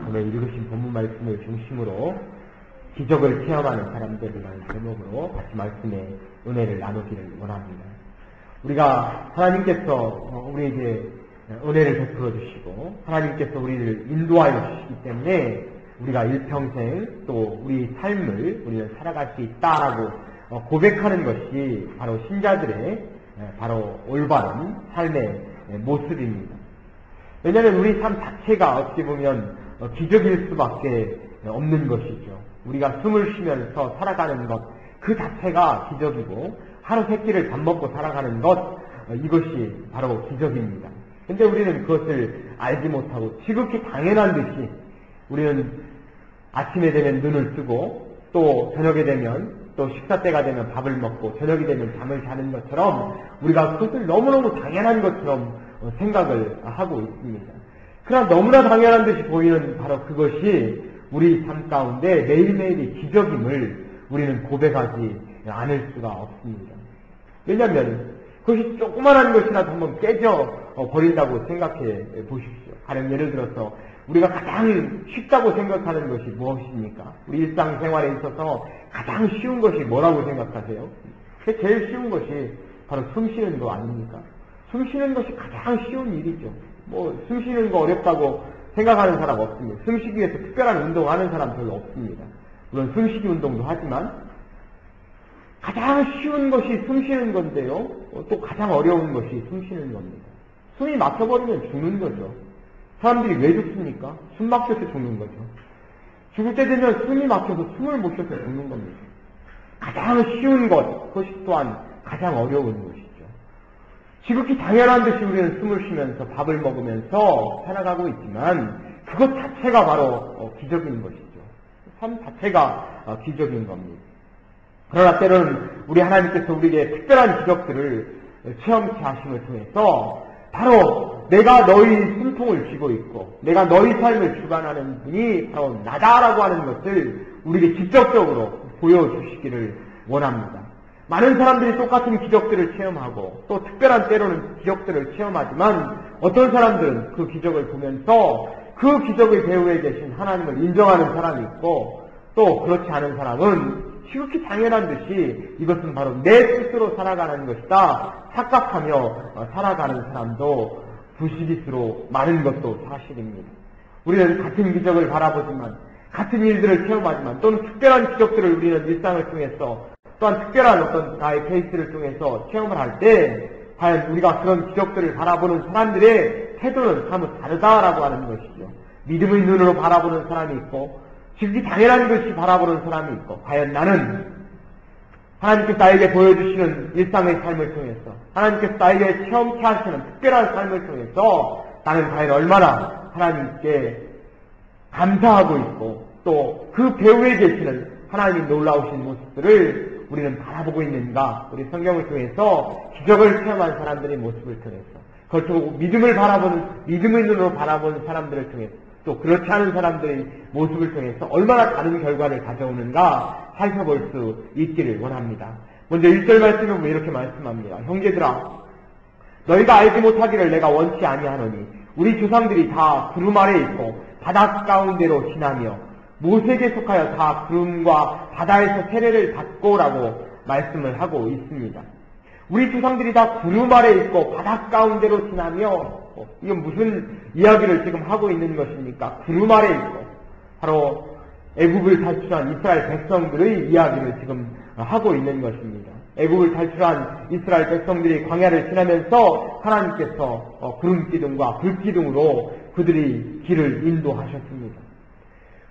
오늘 읽으신 본문 말씀을 중심으로 기적을 체험하는 사람들이라는 제목으로 같이 말씀의 은혜를 나누기를 원합니다. 우리가 하나님께서 우리에게 은혜를 베풀어 주시고 하나님께서 우리를 인도하여 주시기 때문에 우리가 일평생 또 우리 삶을 우리는 살아갈 수 있다라고 고백하는 것이 바로 신자들의 바로 올바른 삶의 모습입니다. 왜냐하면 우리 삶 자체가 어떻게 보면 기적일 수밖에 없는 것이죠. 우리가 숨을 쉬면서 살아가는 것 그 자체가 기적이고 하루 세 끼를 밥 먹고 살아가는 것 이것이 바로 기적입니다. 근데 우리는 그것을 알지 못하고 지극히 당연한 듯이 우리는 아침에 되면 눈을 뜨고 또 저녁에 되면 또 식사 때가 되면 밥을 먹고 저녁이 되면 잠을 자는 것처럼 우리가 그것을 너무너무 당연한 것처럼 생각을 하고 있습니다. 그러나 너무나 당연한 듯이 보이는 바로 그것이 우리 삶 가운데 매일매일이 기적임을 우리는 고백하지 않을 수가 없습니다. 왜냐하면 그것이 조그만한 것이라도 한번 깨져 버린다고 생각해 보십시오. 가령 예를 들어서 우리가 가장 쉽다고 생각하는 것이 무엇입니까? 우리 일상생활에 있어서 가장 쉬운 것이 뭐라고 생각하세요? 제일 쉬운 것이 바로 숨 쉬는 거 아닙니까? 숨 쉬는 것이 가장 쉬운 일이죠. 숨 쉬는 거 어렵다고 생각하는 사람 없습니다. 숨 쉬기 위해서 특별한 운동하는 사람 별로 없습니다. 물론 숨쉬기 운동도 하지만 가장 쉬운 것이 숨 쉬는 건데요. 또 가장 어려운 것이 숨 쉬는 겁니다. 숨이 막혀버리면 죽는 거죠. 사람들이 왜 죽습니까? 숨 막혀서 죽는 거죠. 죽을 때 되면 숨이 막혀서 숨을 못 쉬어서 죽는 겁니다. 가장 쉬운 것, 그것이 또한 가장 어려운 것이죠. 지극히 당연한 듯이 우리는 숨을 쉬면서 밥을 먹으면서 살아가고 있지만 그것 자체가 바로 기적인 것이죠. 삶 자체가 기적인 겁니다. 그러나 때로는 우리 하나님께서 우리에게 특별한 기적들을 체험케 하심을 통해서 바로 내가 너희 숨통을 쥐고 있고 내가 너희 삶을 주관하는 분이 바로 나다라고 하는 것을 우리에게 직접적으로 보여주시기를 원합니다. 많은 사람들이 똑같은 기적들을 체험하고 또 특별한 때로는 기적들을 체험하지만 어떤 사람들은 그 기적을 보면서 그 기적의 배후에 계신 하나님을 인정하는 사람이 있고 또 그렇지 않은 사람은 지극히 당연한 듯이 이것은 바로 내 뜻으로 살아가는 것이다 착각하며 살아가는 사람도 부시기수로 많은 것도 사실입니다. 우리는 같은 기적을 바라보지만 같은 일들을 체험하지만 또는 특별한 기적들을 우리는 일상을 통해서 또한 특별한 어떤 나의 케이스를 통해서 체험을 할 때 과연 우리가 그런 기적들을 바라보는 사람들의 태도는 사뭇 다르다라고 하는 것이죠. 믿음의 눈으로 바라보는 사람이 있고 지극히 당연한 것이 바라보는 사람이 있고 과연 나는 하나님께서 나에게 보여주시는 일상의 삶을 통해서 하나님께서 나에게 체험케 하시는 특별한 삶을 통해서 나는 과연 얼마나 하나님께 감사하고 있고 또 그 배후에 계시는 하나님의 놀라우신 모습들을 우리는 바라보고 있는가. 우리 성경을 통해서 기적을 체험한 사람들의 모습을 통해서 그것도 믿음의 눈으로 바라보는 사람들을 통해서 또 그렇지 않은 사람들의 모습을 통해서 얼마나 다른 결과를 가져오는가 살펴볼 수 있기를 원합니다. 먼저 1절 말씀에 보면 이렇게 말씀합니다. 형제들아 너희가 알지 못하기를 내가 원치 아니하노니 우리 조상들이 다 구름 아래에 있고 바다 가운데로 지나며 모세에게 속하여 다 구름과 바다에서 세례를 받고라고 말씀을 하고 있습니다. 우리 조상들이 다 구름 아래에 있고 바다 가운데로 지나며 이건 무슨 이야기를 지금 하고 있는 것입니까? 구름 아래에 있고 바로 애굽을 탈출한 이스라엘 백성들의 이야기를 지금 하고 있는 것입니다. 애굽을 탈출한 이스라엘 백성들이 광야를 지나면서 하나님께서 구름기둥과 불기둥으로 그들이 길을 인도하셨습니다.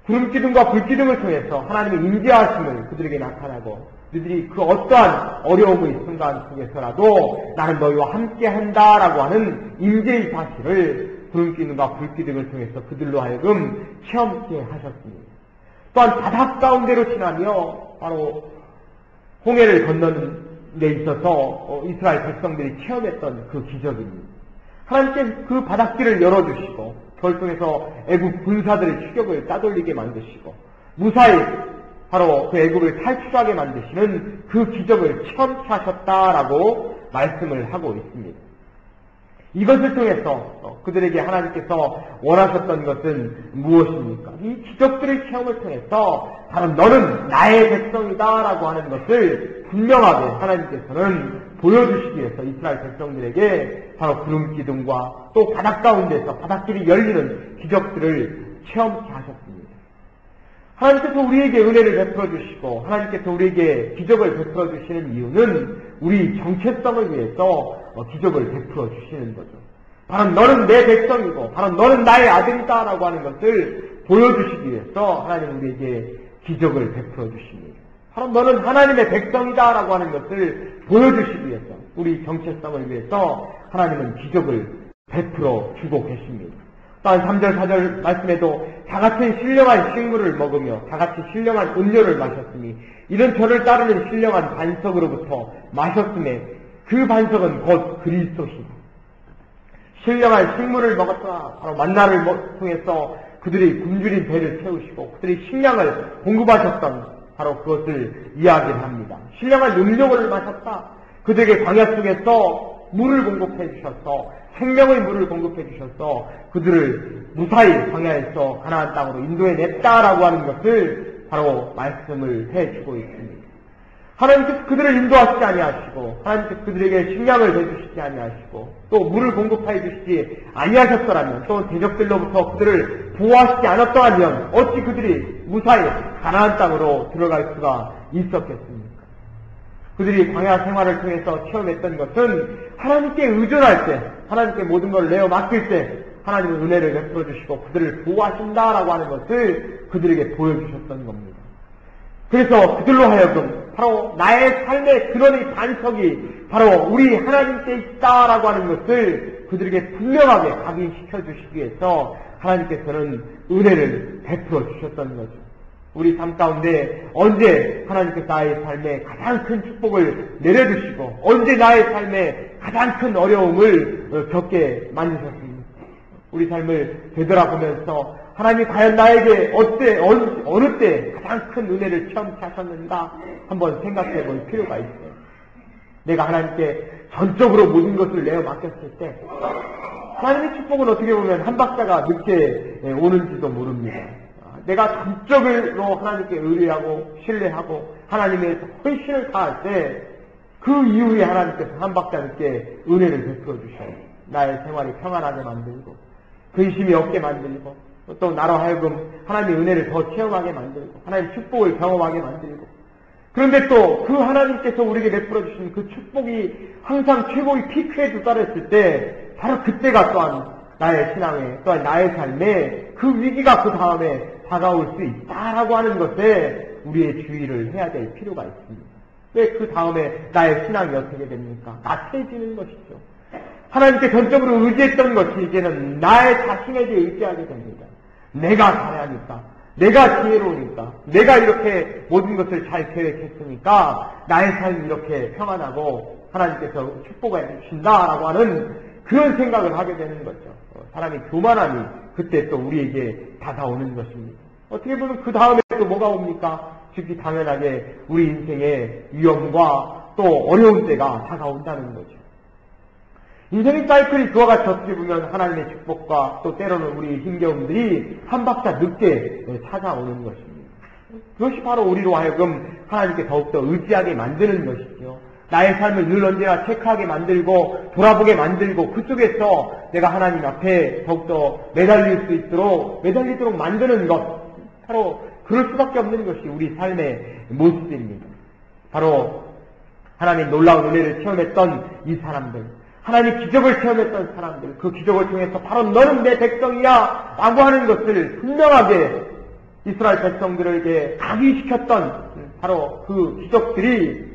구름기둥과 불기둥을 통해서 하나님의 임재하심을 그들에게 나타나고 그들이 그 어떠한 어려움의 순간 속에서라도 나는 너희와 함께 한다라고 하는 임재의 사실을 구름기둥과 불기둥을 통해서 그들로 하여금 체험케 하셨습니다. 또한 바다 가운데로 지나며 바로 홍해를 건너는 데 있어서 이스라엘 백성들이 체험했던 그 기적입니다. 하나님께서 그 바닷길을 열어주시고 그걸 통해서 애굽 군사들의 추격을 따돌리게 만드시고 무사히 바로 그 애굽을 탈출하게 만드시는 그 기적을 체험케 하셨다라고 말씀을 하고 있습니다. 이것을 통해서 그들에게 하나님께서 원하셨던 것은 무엇입니까? 이 기적들의 체험을 통해서 바로 너는 나의 백성이다 라고 하는 것을 분명하게 하나님께서는 보여주시기 위해서 이스라엘 백성들에게 바로 구름 기둥과 또 바닷 가운데서 바닷길이 열리는 기적들을 체험케 하셨습니다. 하나님께서 우리에게 은혜를 베풀어 주시고 하나님께서 우리에게 기적을 베풀어 주시는 이유는 우리 정체성을 위해서 기적을 베풀어 주시는 거죠. 바로 너는 내 백성이고 바로 너는 나의 아들이다 라고 하는 것을 보여주시기 위해서 하나님 우리에게 기적을 베풀어 주십니다. 바로 너는 하나님의 백성이다 라고 하는 것을 보여주시기 위해서 우리 정체성을 위해서 하나님은 기적을 베풀어 주고 계십니다. 또한 3절 4절 말씀에도 다같이 신령한 식물을 먹으며 다같이 신령한 음료를 마셨으니 이런 저를 따르는 신령한 반석으로부터 마셨음에 그 반석은 곧 그리스도시다. 신령한 식물을 먹었다. 바로 만나를 통해서 그들이 굶주린 배를 채우시고 그들이 식량을 공급하셨던 바로 그것을 이야기를 합니다. 신령한 음료를 마셨다. 그들에게 광야 속에서 물을 공급해 주셔서 생명의 물을 공급해 주셔서 그들을 무사히 광야에서 가나안 땅으로 인도해냈다라고 하는 것을 바로 말씀을 해주고 있습니다. 하나님께서 그들을 인도하시지 아니하시고 하나님께서 그들에게 식량을 대주시지 아니하시고 또 물을 공급해 주시지 아니하셨더라면 또 대적들로부터 그들을 보호하시지 않았더라면 어찌 그들이 무사히 가나안 땅으로 들어갈 수가 있었겠습니까? 그들이 광야 생활을 통해서 체험했던 것은 하나님께 의존할 때 하나님께 모든 걸 내어 맡길 때 하나님은 은혜를 베풀어 주시고 그들을 보호하신다라고 하는 것을 그들에게 보여주셨던 겁니다. 그래서 그들로 하여금 바로 나의 삶의 근원의 반석이 바로 우리 하나님께 있다라고 하는 것을 그들에게 분명하게 각인시켜 주시기 위해서 하나님께서는 은혜를 베풀어 주셨던 거죠. 우리 삶 가운데 언제 하나님께서 나의 삶에 가장 큰 축복을 내려주시고 언제 나의 삶에 가장 큰 어려움을 겪게 만드셨습니까? 우리 삶을 되돌아보면서 하나님이 과연 나에게 어느 때 가장 큰 은혜를 체험케 하셨는가 한번 생각해 볼 필요가 있어요. 내가 하나님께 전적으로 모든 것을 내어 맡겼을 때 하나님의 축복은 어떻게 보면 한 박자가 늦게 오는지도 모릅니다. 내가 전적으로 하나님께 의뢰하고 신뢰하고 하나님의 헌신을 다할 때 그 이후에 하나님께서 한 박자 늦게 은혜를 베풀어 주셔요. 나의 생활이 평안하게 만들고 근심이 없게 만들고 또 나로 하여금 하나님의 은혜를 더 체험하게 만들고 하나님의 축복을 경험하게 만들고 그런데 또 그 하나님께서 우리에게 베풀어 주신 그 축복이 항상 최고의 피크에 도달했을 때 바로 그때가 또한 나의 신앙에 또한 나의 삶에 그 위기가 그 다음에 다가올 수 있다라고 하는 것에 우리의 주의를 해야 될 필요가 있습니다. 왜 그 다음에 나의 신앙이 어떻게 됩니까? 나태해지는 것이죠. 하나님께 전적으로 의지했던 것이 이제는 나의 자신에게 의지하게 됩니다. 내가 잘하니까, 내가 지혜로우니까, 내가 이렇게 모든 것을 잘 계획했으니까 나의 삶이 이렇게 평안하고 하나님께서 축복해 주신다라고 하는 그런 생각을 하게 되는 거죠. 사람이 교만함이 그때 또 우리에게 다가오는 것입니다. 어떻게 보면 그 다음에 또 뭐가 옵니까? 즉시 당연하게 우리 인생의 위험과 또 어려운 때가 다가온다는 거죠. 인생의 사이클이 그와 같이 어떻게 보면 하나님의 축복과 또 때로는 우리의 힘겨움들이 한 박자 늦게 찾아오는 것입니다. 그것이 바로 우리로 하여금 하나님께 더욱더 의지하게 만드는 것이죠. 나의 삶을 늘 언제나 체크하게 만들고 돌아보게 만들고 그 속에서 내가 하나님 앞에 더욱더 매달리도록 만드는 것, 바로 그럴 수밖에 없는 것이 우리 삶의 모습입니다. 바로 하나님 놀라운 은혜를 체험했던 이 사람들, 하나님 기적을 체험했던 사람들, 그 기적을 통해서 바로 너는 내 백성이야 라고 하는 것을 분명하게 이스라엘 백성들에게 각인시켰던 바로 그 기적들이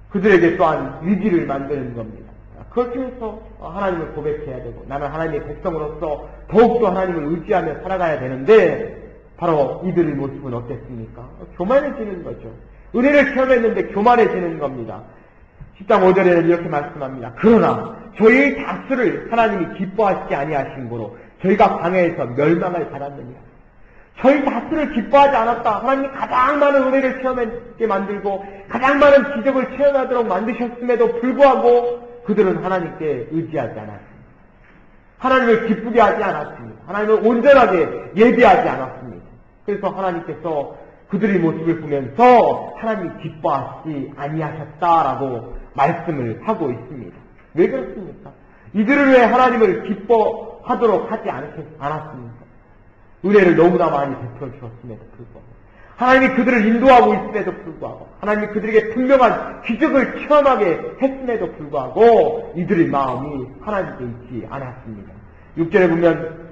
그들에게 또한 위기를 만드는 겁니다. 그걸 통해서 하나님을 고백해야 되고 나는 하나님의 백성으로서 더욱더 하나님을 의지하며 살아가야 되는데 바로 이들의 모습은 어땠습니까? 교만해지는 거죠. 은혜를 체험했는데 교만해지는 겁니다. 10장 5절에는 이렇게 말씀합니다. 그러나 저희의 다수를 하나님이 기뻐하시지 아니하신 고로 저희가 광야에서 멸망을 받았느니라. 저희 다수를 기뻐하지 않았다. 하나님이 가장 많은 은혜를 체험하게 만들고 가장 많은 기적을 체험하도록 만드셨음에도 불구하고 그들은 하나님께 의지하지 않았습니다. 하나님을 기쁘게 하지 않았습니다. 하나님을 온전하게 예배하지 않았습니다. 그래서 하나님께서 그들의 모습을 보면서 하나님이 기뻐하시지 아니하셨다라고 말씀을 하고 있습니다. 왜 그렇습니까? 이들은 왜 하나님을 기뻐하도록 하지 않았습니까? 은혜를 너무나 많이 베풀어 주었음에도 불구하고, 하나님이 그들을 인도하고 있음에도 불구하고, 하나님이 그들에게 분명한 기적을 체험하게 했음에도 불구하고 이들의 마음이 하나님께 있지 않았습니다. 6절에 보면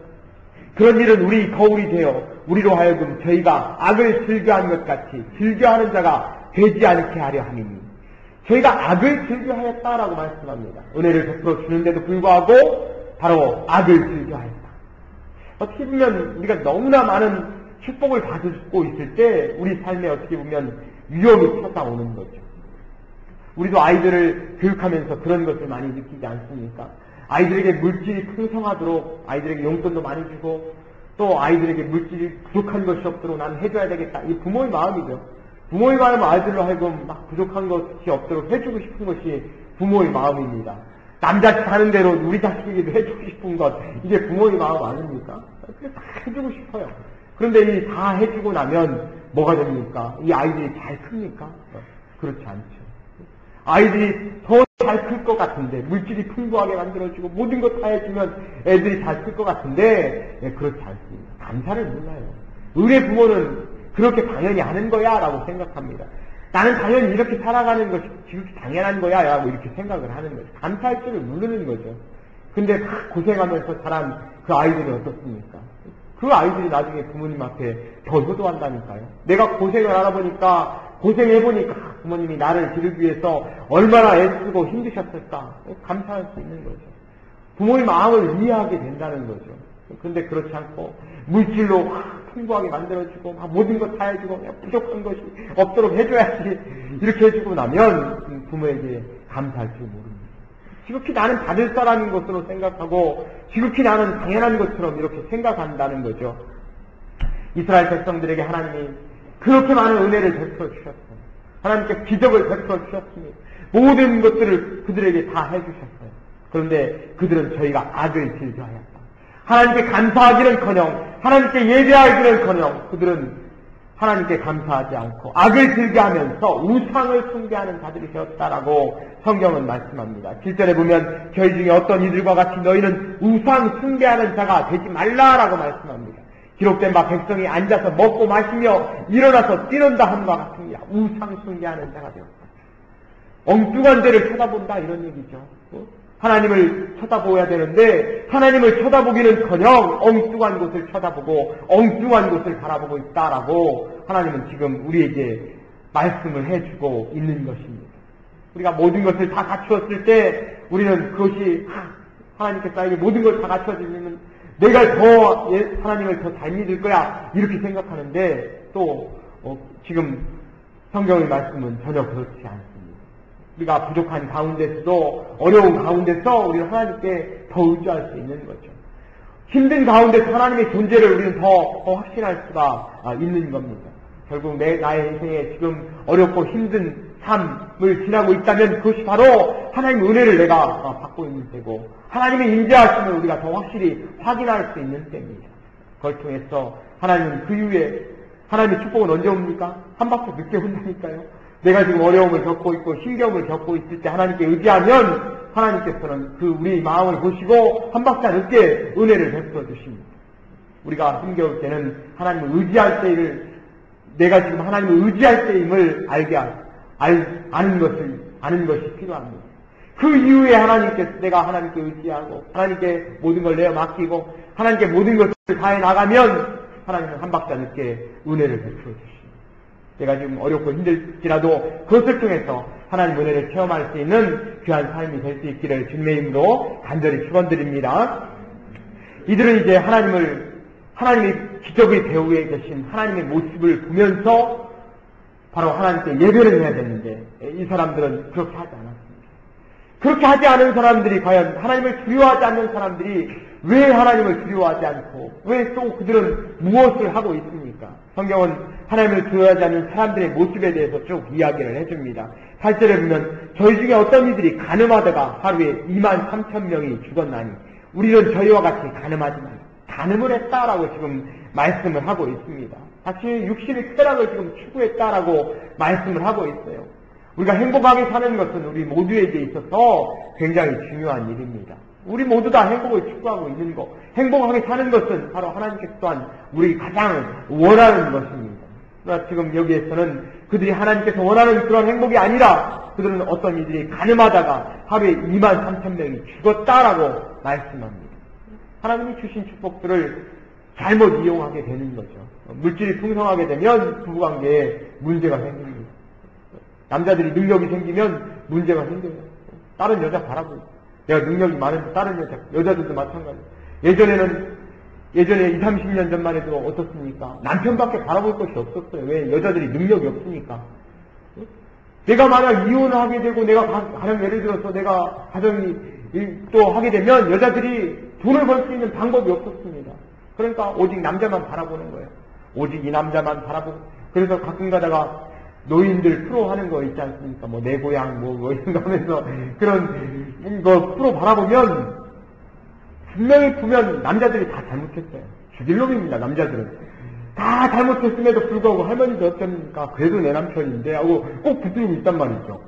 그런 일은 우리 거울이 되어 우리로 하여금 저희가 악을 즐겨하는 것 같이 즐겨하는 자가 되지 않게 하려 함이니, 저희가 악을 즐겨하였다라고 말씀합니다. 은혜를 베풀어 주는데도 불구하고 바로 악을 즐겨하였다. 어떻게 보면 우리가 너무나 많은 축복을 받고 있을 때 우리 삶에 어떻게 보면 위험이 찾아오는 거죠. 우리도 아이들을 교육하면서 그런 것을 많이 느끼지 않습니까? 아이들에게 물질이 풍성하도록 아이들에게 용돈도 많이 주고, 또 아이들에게 물질이 부족한 것이 없도록 나는 해줘야 되겠다. 이 부모의 마음이죠. 부모의 마음은 아이들로 하여금 막 부족한 것이 없도록 해주고 싶은 것이 부모의 마음입니다. 남자식 하는 대로 우리 자식에게도 해주고 싶은 것, 이게 부모의 마음 아닙니까? 그래서 다 해주고 싶어요. 그런데 이 다 해주고 나면 뭐가 됩니까? 이 아이들이 잘 큽니까? 그렇지 않죠. 아이들이 더 잘 클 것 같은데, 물질이 풍부하게 만들어주고 모든 것 다 해주면 애들이 잘 클 것 같은데, 그렇지 않습니다. 감사를 몰라요. 의뢰 부모는 그렇게 당연히 하는 거야 라고 생각합니다. 나는 당연히 이렇게 살아가는 것이 지극히 당연한 거야 라고 이렇게 생각을 하는 거죠. 감사할 줄을 모르는 거죠. 근데 막 고생하면서 자란 그 아이들이 어떻습니까? 그 아이들이 나중에 부모님 앞에 더 효도한다니까요. 내가 고생을 알아보니까, 고생해보니까 부모님이 나를 기르기 위해서 얼마나 애쓰고 힘드셨을까 감사할 수 있는 거죠. 부모의 마음을 이해하게 된다는 거죠. 그런데 그렇지 않고 물질로 풍부하게 만들어주고 모든 것 다 해주고 부족한 것이 없도록 해줘야지 이렇게 해주고 나면 부모에게 감사할 줄 모릅니다. 지극히 나는 받을 사람인 것으로 생각하고 지극히 나는 당연한 것처럼 이렇게 생각한다는 거죠. 이스라엘 백성들에게 하나님이 그렇게 많은 은혜를 베풀어 주셨어요. 하나님께 기적을 베풀어 주셨습니다. 모든 것들을 그들에게 다 해주셨어요. 그런데 그들은 저희가 악을 즐겨하였다. 하나님께 감사하기는커녕, 하나님께 예배하기는커녕 그들은 하나님께 감사하지 않고 악을 즐겨하면서 우상을 숭배하는 자들이 되었다라고 성경은 말씀합니다. 7절에 보면 저희 중에 어떤 이들과 같이 너희는 우상 숭배하는 자가 되지 말라라고 말씀합니다. 기록된 바 백성이 앉아서 먹고 마시며 일어나서 뛰는다 함과 같습니다. 우상 숭배하는 자가 되었다. 엉뚱한 데를 쳐다본다 이런 얘기죠. 하나님을 쳐다보아야 되는데 하나님을 쳐다보기는커녕 엉뚱한 곳을 쳐다보고 엉뚱한 곳을 바라보고 있다라고 하나님은 지금 우리에게 말씀을 해주고 있는 것입니다. 우리가 모든 것을 다 갖추었을 때 우리는 그것이 하나님께서 나에게 모든 걸 다 갖춰주면 내가 더 하나님을 더 잘 믿을 거야 이렇게 생각하는데 또 지금 성경의 말씀은 전혀 그렇지 않습니다. 우리가 부족한 가운데서도 어려운 가운데서 우리는 하나님께 더 의지할 수 있는 거죠. 힘든 가운데서 하나님의 존재를 우리는 더 확신할 수가 있는 겁니다. 결국 나의 인생에 지금 어렵고 힘든 삶을 지나고 있다면 그것이 바로 하나님의 은혜를 내가 받고 있는 때고 하나님의 인자하심을 우리가 더 확실히 확인할 수 있는 때입니다. 그걸 통해서 하나님은 그 이후에 하나님의 축복은 언제 옵니까? 한 박자 늦게 온다니까요. 내가 지금 어려움을 겪고 있고 힘겨움을 겪고 있을 때 하나님께 의지하면 하나님께서는 그 우리 마음을 보시고 한 박자 늦게 은혜를 베풀어 주십니다. 우리가 힘겨울 때는 하나님을 의지할 때를 내가 지금 하나님을 의지할 때임을 아는 것이 필요합니다. 그 이후에 하나님께서 내가 하나님께 의지하고 하나님께 모든 걸 내어 맡기고 하나님께 모든 것을 다해 나가면 하나님은 한 박자 늦게 은혜를 베풀어 주십니다. 내가 지금 어렵고 힘들지라도 그것을 통해서 하나님 은혜를 체험할 수 있는 귀한 삶이 될 수 있기를 주님의 이름으로 간절히 축원드립니다. 이들은 이제 하나님의 기적의 배후에 계신 하나님의 모습을 보면서 바로 하나님께 예배를 해야 되는데 이 사람들은 그렇게 하지 않았습니다. 그렇게 하지 않은 사람들이 과연 하나님을 두려워하지 않는 사람들이 왜 하나님을 두려워하지 않고 왜 또 그들은 무엇을 하고 있습니까? 성경은 하나님을 두려워하지 않는 사람들의 모습에 대해서 쭉 이야기를 해줍니다. 8절에 보면 저희 중에 어떤 이들이 가늠하다가 하루에 23,000명이 죽었나니 우리는 저희와 같이 간음하지 말라. 간음을 했다라고 지금 말씀을 하고 있습니다. 자신의 육신의 쾌락을 지금 추구했다라고 말씀을 하고 있어요. 우리가 행복하게 사는 것은 우리 모두에게 있어서 굉장히 중요한 일입니다. 우리 모두 다 행복을 추구하고 있는 것, 행복하게 사는 것은 바로 하나님께서 또한 우리 가장 원하는 것입니다. 그러나 지금 여기에서는 그들이 하나님께서 원하는 그런 행복이 아니라 그들은 어떤 이들이 간음하다가 하루에 23,000명이 죽었다라고 말씀합니다. 하나님이 주신 축복들을 잘못 이용하게 되는 거죠. 물질이 풍성하게 되면 부부관계에 문제가 생깁니다. 남자들이 능력이 생기면 문제가 생겨요. 다른 여자 바라보고 내가 능력이 많은데 다른 여자들도 마찬가지예요. 예전에 20, 30년 전만 해도 어떻습니까? 남편밖에 바라볼 것이 없었어요. 왜? 여자들이 능력이 없으니까. 내가 만약 이혼을 하게 되고 내가 가령 예를 들어서 내가 가정이 또 하게 되면 여자들이 돈을 벌 수 있는 방법이 없었습니다. 그러니까 오직 남자만 바라보는 거예요. 오직 이 남자만 바라보고 그래서 가끔 가다가 노인들 프로 하는 거 있지 않습니까? 뭐 내 고향 뭐 이런 거 하면서 그런 거 프로 바라보면 분명히 보면 남자들이 다 잘못했어요. 죽일 놈입니다. 남자들은 다 잘못했음에도 불구하고 할머니도 어떻습니까? 그래도 내 남편인데 하고 꼭 붙들고 있단 말이죠.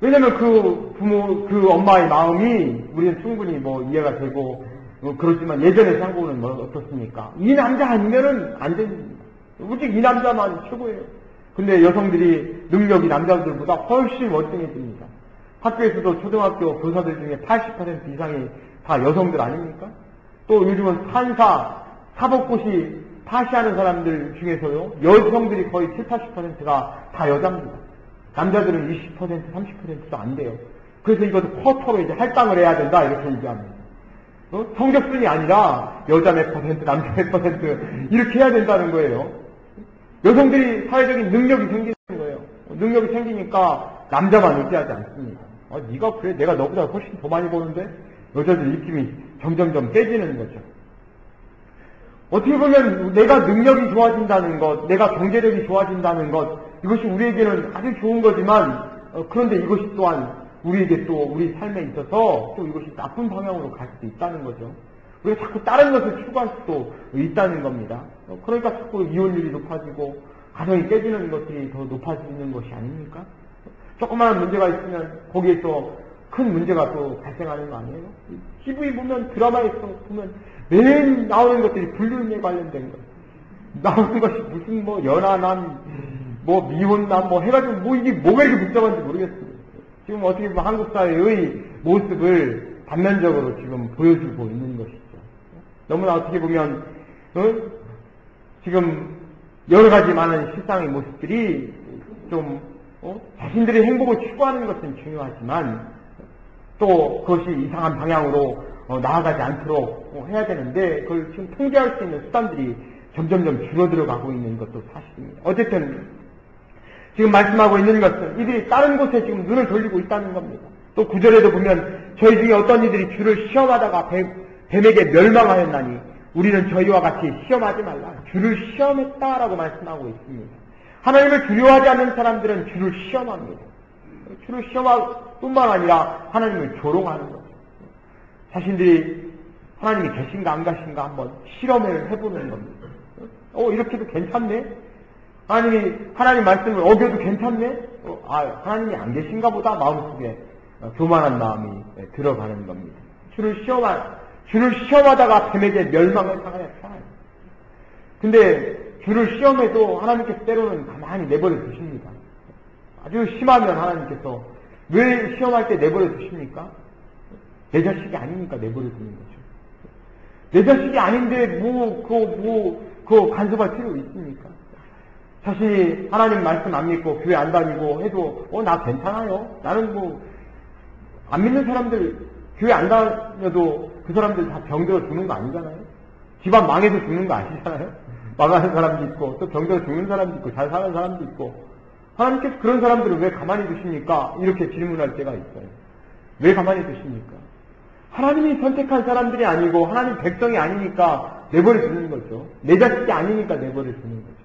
왜냐면 그 부모, 그 엄마의 마음이 우리는 충분히 뭐 이해가 되고 그렇지만 예전에 생각하고는 뭐 어떻습니까? 이 남자 아니면은 안 됩니다. 오직 이 남자만 최고예요. 근데 여성들이 능력이 남자들보다 훨씬 월등해집니다. 학교에서도 초등학교 교사들 중에 80% 이상이 다 여성들 아닙니까? 또 요즘은 판사, 사법고시 파시하는 사람들 중에서요, 여성들이 거의 70, 80%가 다 여자입니다. 남자들은 20%, 30%도 안 돼요. 그래서 이것도 쿼터로 이제 할당을 해야 된다, 이렇게 얘기합니다. 성적순이 아니라 여자 몇 퍼센트, 남자 몇 퍼센트, 이렇게 해야 된다는 거예요. 여성들이 사회적인 능력이 생기는 거예요. 능력이 생기니까 남자만 의지하지 않습니다. 네가 그래? 내가 너보다 훨씬 더 많이 버는데? 여자들 입김이 점점점 깨지는 거죠. 어떻게 보면 내가 능력이 좋아진다는 것, 내가 경제력이 좋아진다는 것, 이것이 우리에게는 아주 좋은 거지만 그런데 이것이 또한 우리에게 또 우리 삶에 있어서 또 이것이 나쁜 방향으로 갈 수도 있다는 거죠. 우리가 자꾸 다른 것을 추구할 수도 있다는 겁니다. 그러니까 자꾸 이혼율이 높아지고 가정이 깨지는 것들이 더 높아지는 것이 아닙니까? 조그마한 문제가 있으면 거기에서 큰 문제가 또 발생하는 거 아니에요? TV 보면 드라마에서 보면 매일 나오는 것들이 불륜에 관련된 거. 나오는 것이 무슨 뭐 연하남, 뭐 미혼남, 뭐 해가지고 뭐 이게 뭐가 이렇게 복잡한지 모르겠어요. 지금 어떻게 보면 한국 사회의 모습을 단면적으로 지금 보여주고 있는 것이죠. 너무나 어떻게 보면 지금 여러 가지 많은 실상의 모습들이 좀 자신들의 행복을 추구하는 것은 중요하지만 또 그것이 이상한 방향으로 나아가지 않도록 해야 되는데 그걸 지금 통제할 수 있는 수단들이 점점점 줄어들어가고 있는 것도 사실입니다. 어쨌든 지금 말씀하고 있는 것은 이들이 다른 곳에 지금 눈을 돌리고 있다는 겁니다. 또 9절에도 보면 저희 중에 어떤 이들이 주를 시험하다가 뱀에게 멸망하였나니 우리는 저희와 같이 시험하지 말라. 주를 시험했다라고 말씀하고 있습니다. 하나님을 두려워하지 않는 사람들은 주를 시험합니다. 주를 시험할 뿐만 아니라 하나님을 조롱하는 거죠. 자신들이 하나님이 계신가 안 계신가 한번 실험을 해보는 겁니다. 이렇게도 괜찮네? 하나님 말씀을 어겨도 괜찮네? 하나님이 안 계신가 보다 마음속에 교만한 마음이 들어가는 겁니다. 주를 시험하다가 뱀에게 멸망을 당하였다. 근데 주를 시험해도 하나님께서 때로는 가만히 내버려 두십니다. 아주 심하면 하나님께서 왜 시험할 때 내버려 두십니까? 내 자식이 아니니까 내버려 두는 거죠. 내 자식이 아닌데 그거 간섭할 필요 있습니까? 자신이 하나님 말씀 안 믿고 교회 안 다니고 해도 나 괜찮아요. 나는 안 믿는 사람들 교회 안 다녀도 그 사람들 다 병들어 죽는 거 아니잖아요. 집안 망해서 죽는 거 아시잖아요. 망하는 사람도 있고 또 병들어 죽는 사람도 있고 잘 사는 사람도 있고 하나님께서 그런 사람들을 왜 가만히 두십니까? 이렇게 질문할 때가 있어요. 왜 가만히 두십니까? 하나님이 선택한 사람들이 아니고 하나님 백성이 아니니까 내버려 두는 거죠. 내 자식이 아니니까 내버려 두는 거죠.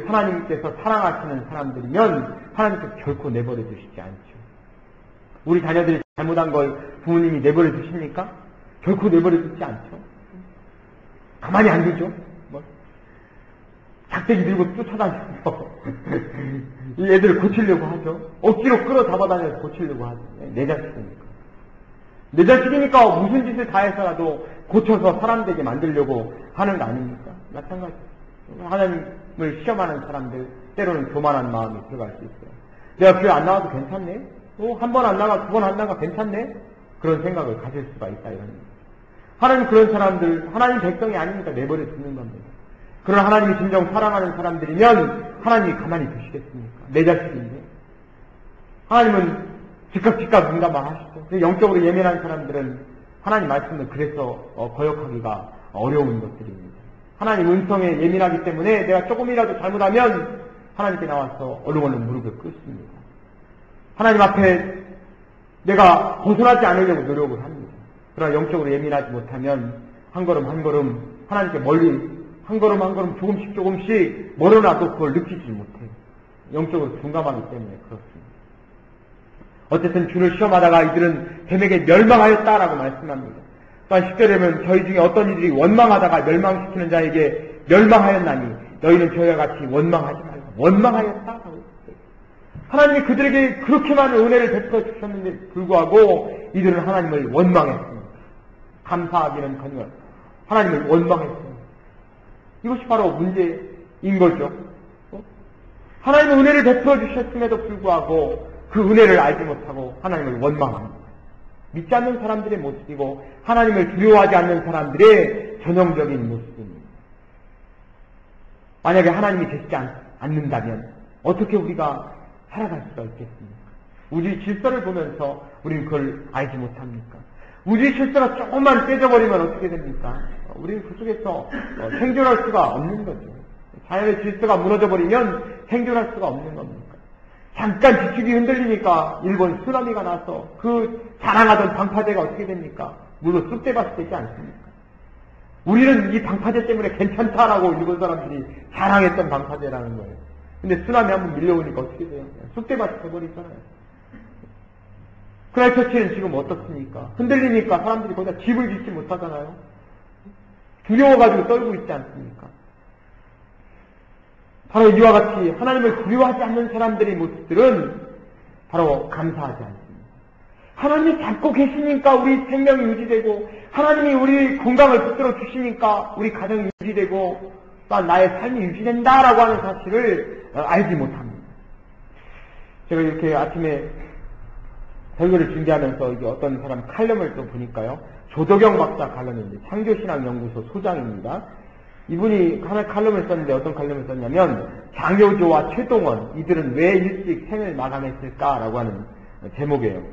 하나님께서 사랑하시는 사람들이면 하나님께서 결코 내버려 두시지 않죠. 우리 자녀들이 잘못한 걸 부모님이 내버려 두십니까? 결코 내버려 두지 않죠. 가만히 안 두죠. 작대기 들고 쫓아다니면서 이 애들을 고치려고 하죠. 억지로 끌어잡아다녀서 고치려고 하죠. 내 자식이니까. 내 자식이니까 무슨 짓을 다 해서라도 고쳐서 사람 되게 만들려고 하는 거 아닙니까? 마찬가지. 하나님을 시험하는 사람들, 때로는 교만한 마음이 들어갈 수 있어요. 내가 교회 안 나와도 괜찮네? 한 번 안 나가, 두 번 안 나가 괜찮네? 그런 생각을 가질 수가 있다, 이런 거예요. 하나님 그런 사람들, 하나님 백성이 아니니까 내버려 두는 겁니다. 그러나 하나님이 진정 사랑하는 사람들이면 하나님이 가만히 두시겠습니까? 내 자식인데. 하나님은 즉각 민감만 하시죠. 영적으로 예민한 사람들은 하나님 말씀을 그래서 거역하기가 어려운 것들입니다. 하나님 음성에 예민하기 때문에 내가 조금이라도 잘못하면 하나님께 나와서 얼른 무릎을 꿇습니다. 하나님 앞에 내가 벗어나지 않으려고 노력을 합니다. 그러나 영적으로 예민하지 못하면 한 걸음 한 걸음 하나님께 멀리 한 걸음 한 걸음 조금씩 멀어놔도 그걸 느끼지 못해요. 영적으로 둔감하기 때문에 그렇습니다. 어쨌든 주를 시험하다가 이들은 뱀에게 멸망하였다라고 말씀합니다. 또한 10절에 보면 저희 중에 어떤 이들이 원망하다가 멸망시키는 자에게 멸망하였나니 너희는 저희와 같이 원망하지 말라. 원망하였다. 하나님이 그들에게 그렇게 많은 은혜를 베풀어 주셨는데 불구하고 이들은 하나님을 원망했습니다. 감사하기는 하나님을 원망했습니다. 이것이 바로 문제인 거죠. 하나님은 은혜를 베풀어 주셨음에도 불구하고 그 은혜를 알지 못하고 하나님을 원망합니다. 믿지 않는 사람들의 모습이고 하나님을 두려워하지 않는 사람들의 전형적인 모습입니다. 만약에 하나님이 계시지 않는다면 어떻게 우리가 살아갈 수가 있겠습니까? 우주의 질서를 보면서 우리는 그걸 알지 못합니까? 우주의 질서가 조금만 깨져버리면 어떻게 됩니까? 우리는 그 속에서 생존할 수가 없는 거죠. 자연의 질서가 무너져버리면 생존할 수가 없는 겁니까? 잠깐 지축이 흔들리니까 일본 쓰나미가 나서 그 자랑하던 방파제가 어떻게 됩니까? 물로 쑥대밭이 되지 않습니까? 우리는 이 방파제 때문에 괜찮다라고 일본 사람들이 자랑했던 방파제라는 거예요. 근데 쓰나미 한번 밀려오니까 어떻게 돼요? 쑥대밭이 돼버리잖아요. 크라이처치는 지금 어떻습니까? 흔들리니까 사람들이 거기다 집을 짓지 못하잖아요. 두려워가지고 떨고 있지 않습니까? 바로 이와 같이 하나님을 두려워하지 않는 사람들의 모습들은 바로 감사하지 않습니다. 하나님이 잡고 계시니까 우리 생명이 유지되고 하나님이 우리 건강을 붙들어 주시니까 우리 가정이 유지되고 또한 나의 삶이 유지된다라고 하는 사실을 알지 못합니다. 제가 이렇게 아침에 설교를 준비하면서 이게 어떤 사람 칼럼을 또 보니까요. 조덕영 박사 칼럼인데 창조신학연구소 소장입니다. 이분이 하나 칼럼을 썼는데 어떤 칼럼을 썼냐면 장효조와 최동원 이들은 왜 일찍 생을 마감했을까라고 하는 제목이에요.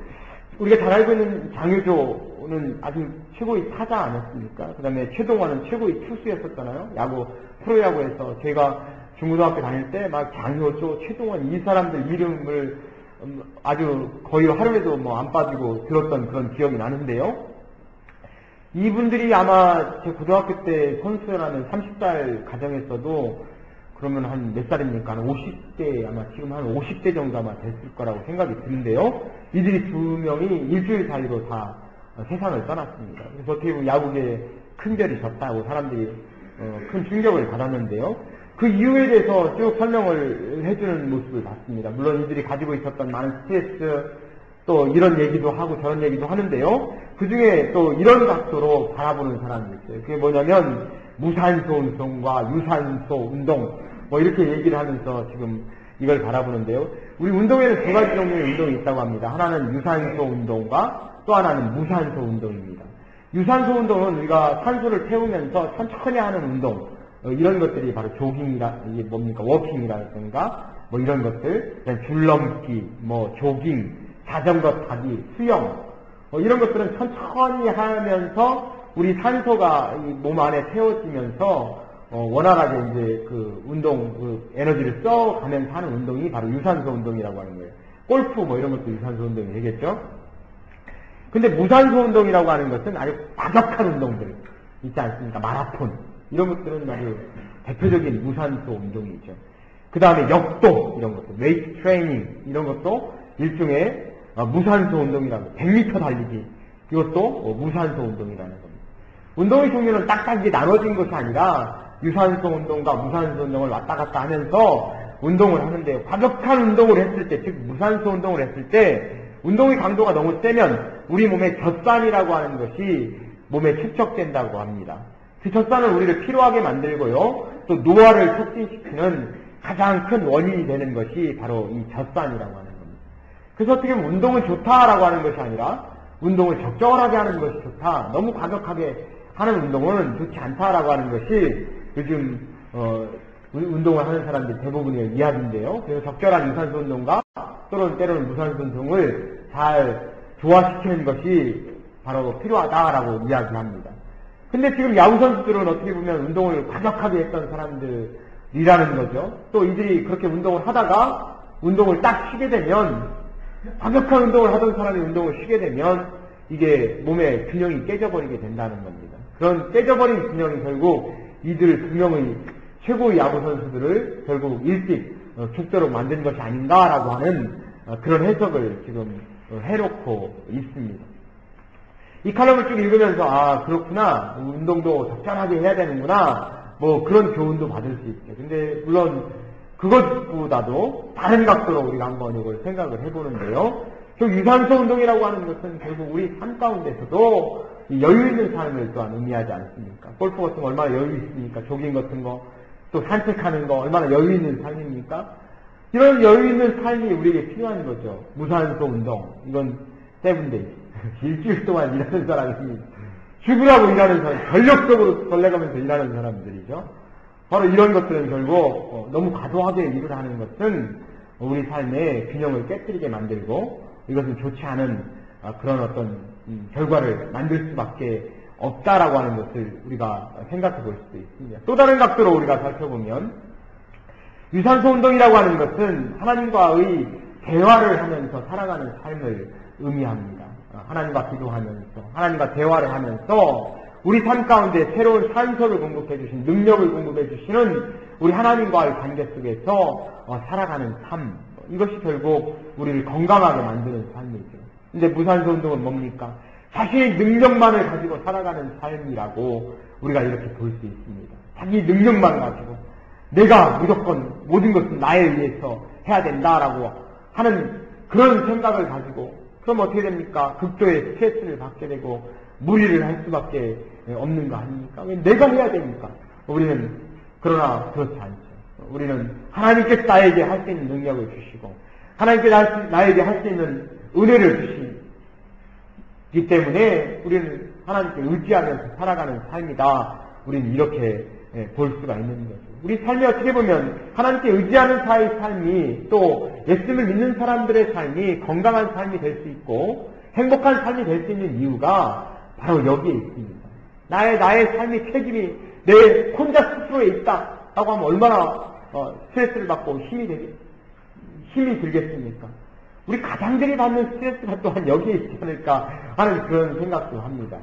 우리가 잘 알고 있는 장효조는 아주 최고의 타자 아니었습니까? 그 다음에 최동원은 최고의 투수였었잖아요. 야구, 프로야구에서 제가 중고등학교 다닐 때 막 장효조, 최동원 이 사람들 이름을 아주 거의 하루에도 안 빠지고 들었던 그런 기억이 나는데요. 이분들이 아마 제 고등학교 때 선수라는 30살 가정에서도 그러면 한 몇 살입니까? 한 50대, 아마 지금 한 50대 정도 아마 됐을 거라고 생각이 드는데요. 이들이 두 명이 일주일 사이로 다 세상을 떠났습니다. 그래서 어떻게 보면 야구계에 큰 별이 졌다고 사람들이 큰 충격을 받았는데요. 그 이유에 대해서 쭉 설명을 해주는 모습을 봤습니다. 물론 이들이 가지고 있었던 많은 스트레스, 또 이런 얘기도 하고 저런 얘기도 하는데요. 그 중에 또 이런 각도로 바라보는 사람이 있어요. 그게 뭐냐면 무산소 운동과 유산소 운동 이렇게 얘기를 하면서 지금 이걸 바라보는데요. 우리 운동에는 두 가지 종류의 운동이 있다고 합니다. 하나는 유산소 운동과 또 하나는 무산소 운동입니다. 유산소 운동은 우리가 산소를 태우면서 천천히 하는 운동, 이런 것들이 바로 조깅이라, 이게 뭡니까? 워킹이라든가, 이런 것들, 줄넘기, 조깅, 자전거 타기, 수영, 이런 것들은 천천히 하면서 우리 산소가 이 몸 안에 태워지면서, 원활하게 이제 그 운동, 에너지를 써가면서 하는 운동이 바로 유산소 운동이라고 하는 거예요. 골프 이런 것도 유산소 운동이 되겠죠? 근데 무산소 운동이라고 하는 것은 아주 과격한 운동들 있지 않습니까? 마라톤. 이런 것들은 아주 대표적인 무산소 운동이죠. 그 다음에 역도, 이런 것도, 웨이트 트레이닝, 이런 것도 일종의 무산소 운동이라고 100m 달리기 이것도 무산소 운동이라는 겁니다. 운동의 종류는 딱딱하게 나눠진 것이 아니라 유산소 운동과 무산소 운동을 왔다 갔다 하면서 운동을 하는데요. 과격한 운동을 했을 때, 즉 무산소 운동을 했을 때 운동의 강도가 너무 세면 우리 몸에 젖산이라고 하는 것이 몸에 축적된다고 합니다. 그 젖산은 우리를 피로하게 만들고요. 또 노화를 촉진시키는 가장 큰 원인이 되는 것이 바로 이 젖산이라고 하는 겁니다. 그래서 어떻게 보면 운동은 좋다라고 하는 것이 아니라 운동을 적절하게 하는 것이 좋다. 너무 과격하게 하는 운동은 좋지 않다라고 하는 것이 요즘 운동을 하는 사람들 대부분의 이야기인데요. 그래서 적절한 유산소 운동과 때로는 무산소 운동을 잘 조화시키는 것이 바로 필요하다라고 이야기합니다. 근데 지금 야구 선수들은 어떻게 보면 운동을 과격하게 했던 사람들이라는 거죠. 또 이들이 그렇게 운동을 하다가 운동을 딱 쉬게 되면 과격한 운동을 하던 사람이 운동을 쉬게 되면 이게 몸의 균형이 깨져버리게 된다는 겁니다. 그런 깨져버린 균형이 결국 이들 두 명의 최고의 야구 선수들을 결국 일찍 죽도록 만든 것이 아닌가라고 하는 그런 해석을 지금 해놓고 있습니다. 이 칼럼을 쭉 읽으면서 그렇구나, 운동도 적절하게 해야 되는구나, 뭐 그런 교훈도 받을 수 있죠. 근데 물론 그것보다도 다른 각도로 우리가 한번 이걸 생각을 해보는데요. 유산소 운동이라고 하는 것은 결국 우리 삶 가운데서도 여유 있는 삶을 또한 의미하지 않습니까? 골프 같은 거 얼마나 여유 있습니까? 조깅 같은 거, 또 산책하는 거 얼마나 여유 있는 삶입니까? 이런 여유 있는 삶이 우리에게 필요한 거죠. 무산소 운동, 이건 세븐데이. 일주일 동안 일하는 사람이 죽으라고 일하는 사람, 전력적으로 벌레가면서 일하는 사람들이죠. 바로 이런 것들은 결국 너무 과도하게 일을 하는 것은 우리 삶의 균형을 깨뜨리게 만들고 이것은 좋지 않은 그런 어떤 결과를 만들 수밖에 없다라고 하는 것을 우리가 생각해 볼 수도 있습니다. 또 다른 각도로 우리가 살펴보면 유산소 운동이라고 하는 것은 하나님과의 대화를 하면서 살아가는 삶을 의미합니다. 하나님과 기도하면서 하나님과 대화를 하면서 우리 삶 가운데 새로운 산소를 공급해 주신, 능력을 공급해 주시는 우리 하나님과의 관계 속에서 살아가는 삶, 이것이 결국 우리를 건강하게 만드는 삶이죠. 근데 무산소 운동은 뭡니까? 자신의 능력만을 가지고 살아가는 삶이라고 우리가 이렇게 볼 수 있습니다. 자기 능력만 가지고 내가 무조건 모든 것은 나에 의해서 해야 된다라고 하는 그런 생각을 가지고, 그럼 어떻게 됩니까? 극도의 스트레스를 받게 되고 무리를 할 수밖에 없는 거 아닙니까? 왜 내가 해야 됩니까? 우리는 그러나 그렇지 않죠. 우리는 하나님께서 나에게 할 수 있는 능력을 주시고 하나님께서 나에게 할 수 있는 은혜를 주시기 때문에 우리는 하나님께 의지하면서 살아가는 삶이다. 우리는 이렇게 볼 수가 있는 거죠. 우리 삶이 어떻게 보면 하나님께 의지하는 자의 삶이, 또 예수님을 믿는 사람들의 삶이 건강한 삶이 될 수 있고 행복한 삶이 될 수 있는 이유가 바로 여기에 있습니다. 나의 삶의 책임이 내 혼자 스스로에 있다라고 하면 얼마나 스트레스를 받고 힘이 들겠습니까? 우리 가장들이 받는 스트레스가 또한 여기에 있지 않을까 하는 그런 생각도 합니다.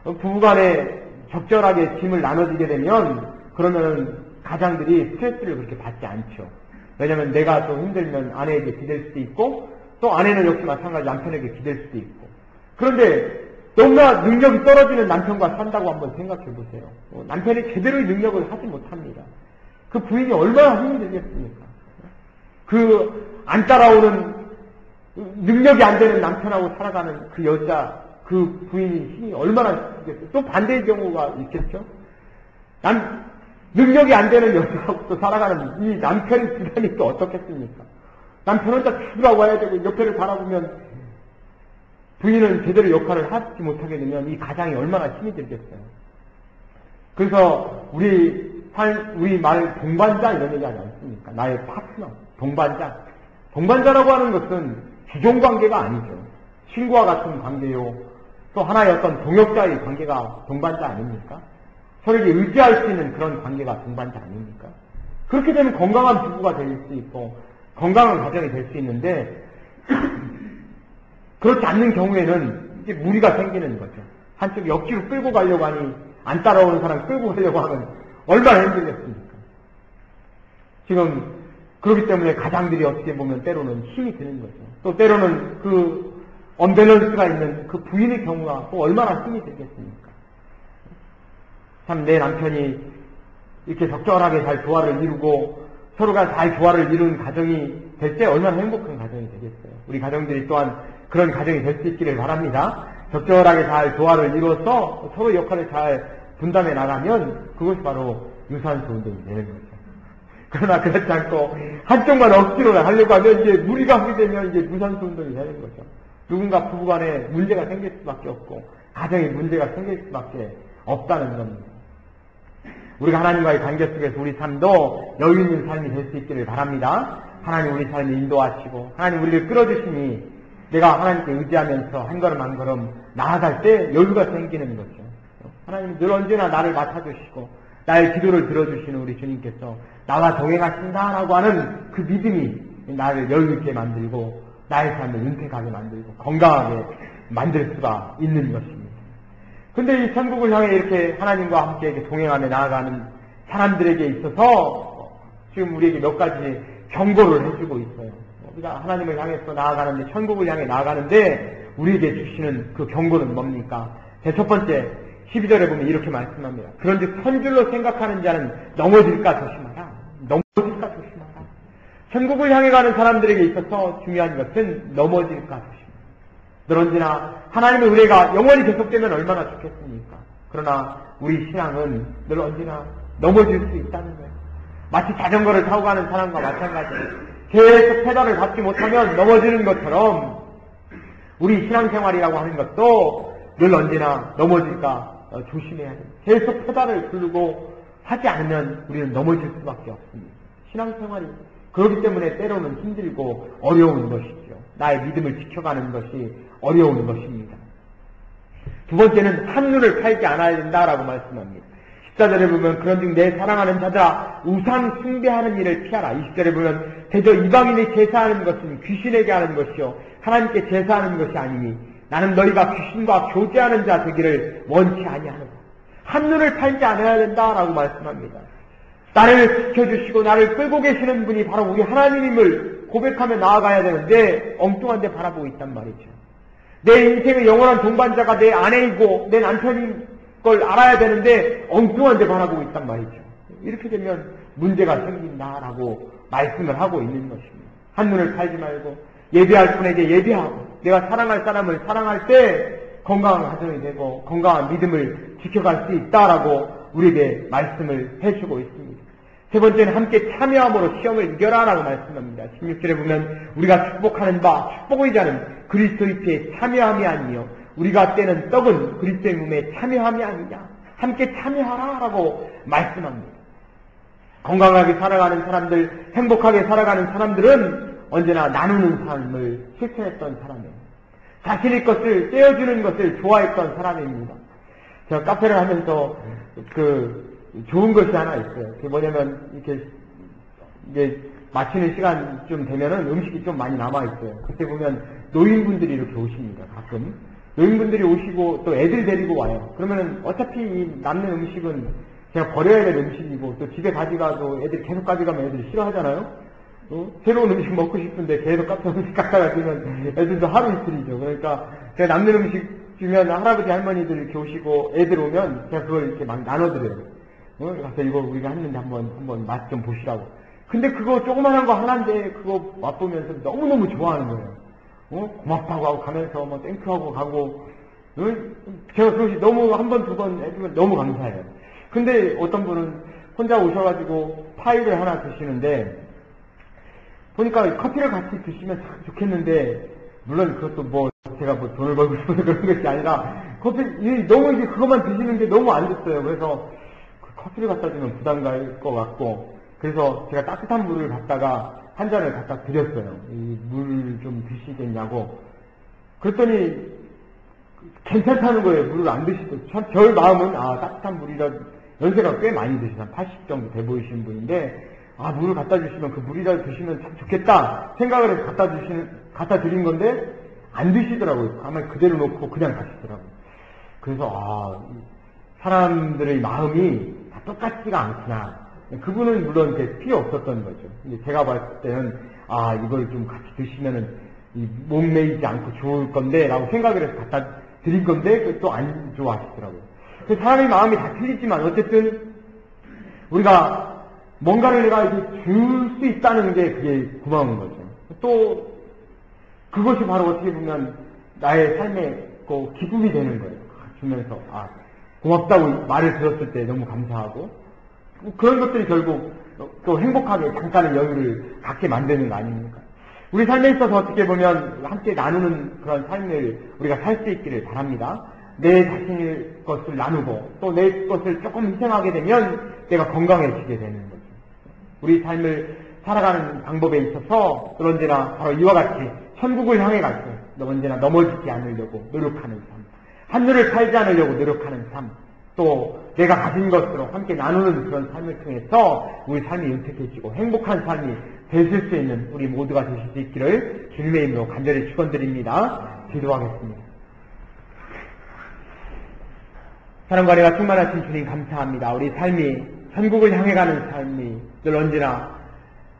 부부간에 적절하게 짐을 나눠지게 되면 그러면 가장들이 스트레스를 그렇게 받지 않죠. 왜냐하면 내가 좀 힘들면 아내에게 기댈 수도 있고 또 아내는 역시 마찬가지 남편에게 기댈 수도 있고. 그런데 너무나 능력이 떨어지는 남편과 산다고 한번 생각해 보세요. 남편이 제대로의 능력을 하지 못합니다. 그 부인이 얼마나 힘이 들겠습니까? 그 안 따라오는 능력이 안 되는 남편하고 살아가는 그 여자, 그 부인이 힘이 얼마나 들겠어요. 또 반대의 경우가 있겠죠. 능력이 안 되는 여자하고 또 살아가는 이 남편의 부담이 또 어떻겠습니까? 남편은 다 죽으라고 해야 되고 옆에를 바라보면 부인은 제대로 역할을 하지 못하게 되면 이 가장이 얼마나 힘이 들겠어요. 그래서 우리 말 동반자 이런 얘기 하지 않습니까? 나의 파트너, 동반자. 동반자라고 하는 것은 주종관계가 아니죠. 친구와 같은 관계요. 또 하나의 어떤 동역자의 관계가 동반자 아닙니까? 서로에게 의지할 수 있는 그런 관계가 동반자 아닙니까? 그렇게 되면 건강한 부부가 될 수 있고 건강한 가정이 될 수 있는데 그렇지 않는 경우에는 이제 무리가 생기는 거죠. 한쪽 역지로 끌고 가려고 하니 안 따라오는 사람 끌고 가려고 하면 얼마나 힘들겠습니까? 지금 그렇기 때문에 가장들이 어떻게 보면 때로는 힘이 드는 거죠. 또 때로는 그 언밸런스가 있는 그 부인의 경우가 또 얼마나 힘이 들겠습니까? 참 내 남편이 이렇게 적절하게 잘 조화를 이루고 서로가 잘 조화를 이루는 가정이 될 때 얼마나 행복한 가정이 되겠어요. 우리 가정들이 또한 그런 가정이 될 수 있기를 바랍니다. 적절하게 잘 조화를 이루어서 서로 역할을 잘 분담해 나가면 그것이 바로 유산소 운동이 되는 거죠. 그러나 그렇지 않고 한쪽만 억지로 하려고 하면 이제 무리가 하게 되면 이제 유산소 운동이 되는 거죠. 누군가 부부간에 문제가 생길 수밖에 없고 가정에 문제가 생길 수밖에 없다는 겁니다. 우리가 하나님과의 관계 속에서 우리 삶도 여유 있는 삶이 될 수 있기를 바랍니다. 하나님 우리 삶을 인도하시고 하나님 우리를 끌어주시니 내가 하나님께 의지하면서 한 걸음 한 걸음 나아갈 때 여유가 생기는 거죠. 하나님 늘 언제나 나를 맡아주시고 나의 기도를 들어주시는 우리 주님께서 나와 동행하신다라고 하는 그 믿음이 나를 여유 있게 만들고 나의 삶을 윤택하게 만들고 건강하게 만들 수가 있는 것입니다. 근데 이 천국을 향해 이렇게 하나님과 함께 이렇게 동행하며 나아가는 사람들에게 있어서 지금 우리에게 몇 가지 경고를 해주고 있어요. 우리가 하나님을 향해서 나아가는데 천국을 향해 나아가는데 우리에게 주시는 그 경고는 뭡니까? 제 첫 번째 12절에 보면 이렇게 말씀합니다. 그런즉 선줄로 생각하는 자는 넘어질까 조심하라. 넘어질까 조심하라. 천국을 향해 가는 사람들에게 있어서 중요한 것은 넘어질까 조심하라. 늘 언제나 하나님의 은혜가 영원히 계속되면 얼마나 좋겠습니까? 그러나 우리 신앙은 늘 언제나 넘어질 수 있다는 거예요. 마치 자전거를 타고 가는 사람과 마찬가지예요. 계속 페달을 밟지 못하면 넘어지는 것처럼 우리 신앙생활이라고 하는 것도 늘 언제나 넘어질까 조심해야 돼요. 계속 페달을 굴르고 하지 않으면 우리는 넘어질 수밖에 없습니다. 신앙생활이 그렇기 때문에 때로는 힘들고 어려운 것이죠. 나의 믿음을 지켜가는 것이 어려운 것입니다. 두 번째는 한눈을 팔지 않아야 된다라고 말씀합니다. 14절에 보면 그런즉 내 사랑하는 자들아 우상 숭배하는 일을 피하라. 20절에 보면 대저 이방인이 제사하는 것은 귀신에게 하는 것이요 하나님께 제사하는 것이 아니니 나는 너희가 귀신과 교제하는 자 되기를 원치 아니하노라. 한눈을 팔지 않아야 된다라고 말씀합니다. 나를 지켜주시고 나를 끌고 계시는 분이 바로 우리 하나님임을 고백하며 나아가야 되는데 엉뚱한 데 바라보고 있단 말이죠. 내 인생의 영원한 동반자가 내 아내이고 내 남편인 걸 알아야 되는데 엉뚱한 데 바라보고 있단 말이죠. 이렇게 되면 문제가 생긴다라고 말씀을 하고 있는 것입니다. 한눈을 팔지 말고 예배할 분에게 예배하고 내가 사랑할 사람을 사랑할 때 건강한 가정이 되고 건강한 믿음을 지켜갈 수 있다라고 우리에게 말씀을 해주고 있습니다. 세 번째는 함께 참여함으로 시험을 이겨라라고 말씀합니다. 16절에 보면 우리가 축복하는 바 축복의 자는 그리스도의 피에 참여함이 아니요 우리가 떼는 떡은 그리스도의 몸에 참여함이 아니냐. 함께 참여하라라고 말씀합니다. 건강하게 살아가는 사람들, 행복하게 살아가는 사람들은 언제나 나누는 삶을 실천했던 사람이에요. 자신의 것을 떼어주는 것을 좋아했던 사람입니다. 제가 카페를 하면서 좋은 것이 하나 있어요. 그게 뭐냐면 이렇게 이제 마치는 시간쯤 되면은 음식이 좀 많이 남아 있어요. 그때 보면 노인분들이 이렇게 오십니다. 가끔 노인분들이 오시고 또 애들 데리고 와요. 그러면은 어차피 이 남는 음식은 그냥 버려야 될 음식이고 또 집에 가져가도 애들이 계속 가져가면 애들이 싫어하잖아요. 새로운 음식 먹고 싶은데 계속 깎은 음식 갖다가 주면 애들도 하루 이틀이죠. 그러니까 제가 남는 음식 주면 할아버지 할머니들 이렇게 오시고 애들 오면 제가 그걸 이렇게 막 나눠드려요. 가서 이거 우리가 했는데 한번 맛 좀 보시라고. 근데 그거 조그만한 거 하나인데 그거 맛보면서 너무너무 좋아하는 거예요. 고맙다고 하고 가면서 뭐 땡큐하고 가고. 제가 그것이 너무 한 번, 두 번 해주면 너무 감사해요. 근데 어떤 분은 혼자 오셔가지고 파이를 하나 드시는데 보니까 커피를 같이 드시면 참 좋겠는데 물론 그것도 뭐 제가 뭐 돈을 벌고 싶어서 그런 것이 아니라 너무 이제 그것만 드시는 게 너무 안 됐어요. 그래서 커피를 갖다 주면 부담 갈 것 같고 그래서 제가 따뜻한 물을 갖다가 한 잔을 갖다 드렸어요. 이 물 좀 드시겠냐고. 그랬더니 괜찮다는 거예요. 물을 안 드시고. 저의 마음은 따뜻한 물이라 연세가 꽤 많이 드시나 80 정도 돼 보이시는 분인데 물을 갖다 주시면 그 물이라도 드시면 참 좋겠다 생각을 해서 갖다 드린 건데 안 드시더라고요. 가만히 그대로 놓고 그냥 가시더라고요. 그래서 사람들의 마음이 다 똑같지가 않구나. 그분은 물론 이제 필요 없었던 거죠. 근데 제가 봤을 때는, 이걸 좀 같이 드시면은, 몸 메이지 않고 좋을 건데, 라고 생각을 해서 갖다 드린 건데, 또 안 좋아하시더라고요. 그 사람의 마음이 다 틀리지만, 어쨌든, 우리가 뭔가를 내가 줄 수 있다는 게 그게 고마운 거죠. 또, 그것이 바로 어떻게 보면, 나의 삶의 기쁨이 되는 거예요. 주면서, 고맙다고 말을 들었을 때 너무 감사하고, 그런 것들이 결국 또 행복하게 잠깐의 여유를 갖게 만드는 거 아닙니까? 우리 삶에 있어서 어떻게 보면 함께 나누는 그런 삶을 우리가 살 수 있기를 바랍니다. 내 자신의 것을 나누고 또 내 것을 조금 희생하게 되면 내가 건강해지게 되는 거죠. 우리 삶을 살아가는 방법에 있어서 또 언제나 바로 이와 같이 천국을 향해 갈 때 언제나 넘어지지 않으려고 노력하는 삶, 하늘을 팔지 않으려고 노력하는 삶, 또 내가 가진 것으로 함께 나누는 그런 삶을 통해서 우리 삶이 윤택해지고 행복한 삶이 되실 수 있는 우리 모두가 되실 수 있기를 주님의 이름으로 간절히 축원드립니다. 기도하겠습니다. 사랑과 은혜가 충만하신 주님 감사합니다. 우리 삶이 천국을 향해 가는 삶이 늘 언제나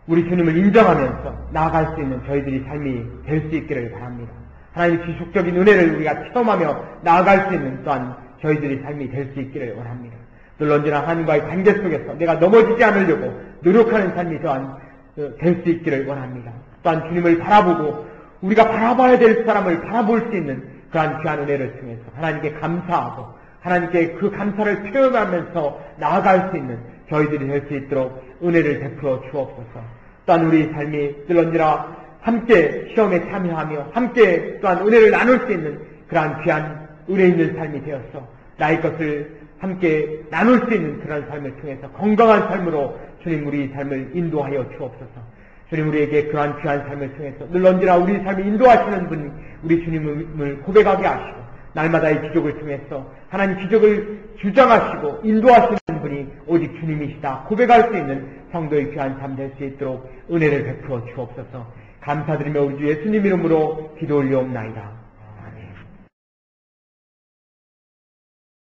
우리 주님을 인정하면서 나아갈 수 있는 저희들이 삶이 될 수 있기를 바랍니다. 하나님의 지속적인 은혜를 우리가 체험하며 나아갈 수 있는 또한 저희들이 삶이 될 수 있기를 원합니다. 늘 언제나 하나님과의 관계 속에서 내가 넘어지지 않으려고 노력하는 삶이 또한 될 수 있기를 원합니다. 또한 주님을 바라보고 우리가 바라봐야 될 사람을 바라볼 수 있는 그러한 귀한 은혜를 통해서 하나님께 감사하고 하나님께 그 감사를 표현하면서 나아갈 수 있는 저희들이 될 수 있도록 은혜를 베풀어 주옵소서. 또한 우리 삶이 늘 언제나 함께 시험에 참여하며 함께 또한 은혜를 나눌 수 있는 그러한 귀한 은혜 있는 삶이 되어서 나의 것을 함께 나눌 수 있는 그런 삶을 통해서 건강한 삶으로 주님 우리 삶을 인도하여 주옵소서. 주님 우리에게 그러한 귀한 삶을 통해서 늘 언제나 우리 삶을 인도하시는 분 우리 주님을 고백하게 하시고 날마다의 기적을 통해서 하나님 기적을 주장하시고 인도하시는 분이 오직 주님이시다 고백할 수 있는 성도의 귀한 삶 될 수 있도록 은혜를 베풀어 주옵소서. 감사드리며 우리 주 예수님 이름으로 기도 올리옵나이다.